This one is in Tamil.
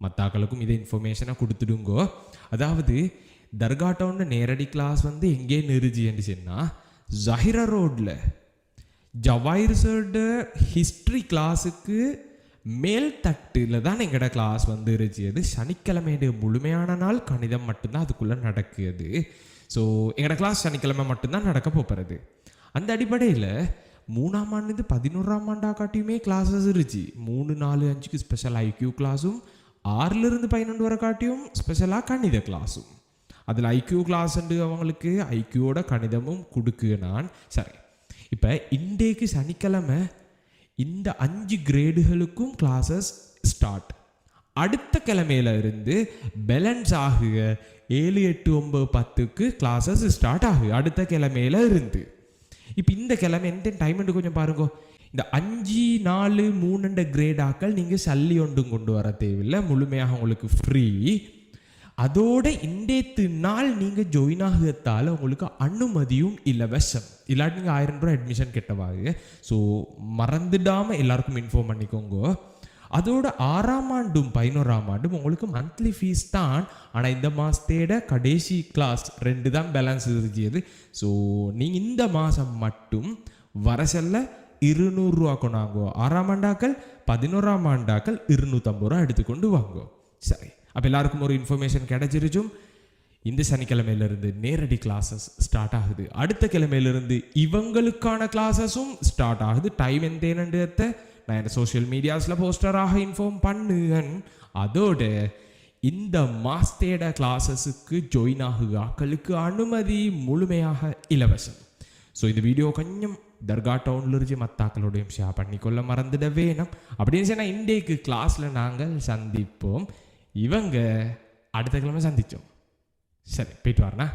மத்தாக்களுக்கும் இதை இன்ஃபர்மேஷனை கொடுத்துடுங்கோ. அதாவது தர்கா டவுன் நேரடி கிளாஸ் வந்து எங்கே நிறுஜின்னு சொன்னால் ஜஹிரா ரோடில் ஜவாயிர் சர்டு ஹிஸ்ட்ரி கிளாஸுக்கு மேல் தட்டில் தான் எங்களோட கிளாஸ் வந்து இருந்துச்சு. சனிக்கிழமையுடைய முழுமையான நாள் கணிதம் மட்டும்தான் அதுக்குள்ளே நடக்குது. ஸோ எங்களோட கிளாஸ் சனிக்கிழமை மட்டும்தான் நடக்க போகிறது. அந்த அடிப்படையில் 3ஆம் ஆண்டு 11ஆம் ஆண்டா காட்டியுமே கிளாஸஸ் இருந்துச்சு. 3, 4, 5க்கு ஸ்பெஷல் ஐக்யூ கிளாஸும் 6லிருந்து 11 வரை காட்டியும் ஸ்பெஷலாக கணித கிளாஸும். அதில் ஐக்யூ கிளாஸ்ண்டு அவங்களுக்கு ஐக்யூவோட கணிதமும் கொடுக்கு நான். சரி, இப்போ இன்றைக்கு சனிக்கிழமை இந்த 5 கிரேடுகளுக்கும் கிளாஸஸ் ஸ்டார்ட். அடுத்த கிழமையில இருந்து பேலன்ஸ் ஆகுக 7, 8, 9, 10க்கு கிளாஸஸ் ஸ்டார்ட் ஆகுது அடுத்த கிழமையில இருந்து. இப்போ இந்த கிழமை எந்த டைம் கொஞ்சம் பாருங்க. இந்த 5, 4, 3 கிரேடாக்கள் நீங்கள் சல்லி ஒன்றும் கொண்டு வர தேவையில்லை, முழுமையாக உங்களுக்கு ஃப்ரீ. அதோட இன்றைய நாள் நீங்கள் ஜாயின் ஆகிறதால உங்களுக்கு அனுமதியும் இலவசம். இல்லாட்டி நீங்கள் 1000 ரூபா அட்மிஷன் கெட்டவாங்க. ஸோ மறந்துடாமல் எல்லாருக்கும் இன்ஃபார்ம் பண்ணிக்கோங்க. அதோட 6ஆம் ஆண்டும் 11ஆம் ஆண்டும் உங்களுக்கு மந்த்லி ஃபீஸ் தான். ஆனால் இந்த மாதத்தோட கடைசி கிளாஸ் 2 தான் பேலன்ஸ் இருந்துச்சு. ஸோ நீங்கள் இந்த மாதம் மட்டும் வர செல்ல 200 ரூபா கொண்டாங்கோ. 6ஆம் ஆண்டாக்கள் 11ஆம் ஆண்டாக்கள் 250 ரூபா எடுத்துக்கொண்டு வாங்கோ. சரி, அப்போ எல்லாருக்கும் ஒரு இன்ஃபர்மேஷன் கிடைச்சிருச்சும். இந்த சனிக்கிழமையிலிருந்து நேரடி கிளாஸஸ் ஸ்டார்ட் ஆகுது. அடுத்த கிழமையிலிருந்து இவங்களுக்கான கிளாஸஸும் ஸ்டார்ட் ஆகுது. டைம் எந்தேனன்றதை நான் என்ன சோஷியல் மீடியாஸில் போஸ்டராக இன்ஃபார்ம் பண்ணுவேன். அதோட இந்த மாஸ்டேட கிளாஸஸுக்கு ஜாயின் ஆகுகளுக்கு அனுமதி முழுமையாக இலவசம். ஸோ இந்த வீடியோ கொஞ்சம் தர்கா டவுனில் இருந்து மத்தாக்களோடையும் ஷேர் பண்ணிக்கொள்ள மறந்துட வேணும். அப்படின்னு சொன்னால் இன்றைக்கு கிளாஸில் நாங்கள் சந்திப்போம். இவங்க அடுத்த கிழமை சந்தித்தோம். சரி, போயிட்டு வரேண்ணா.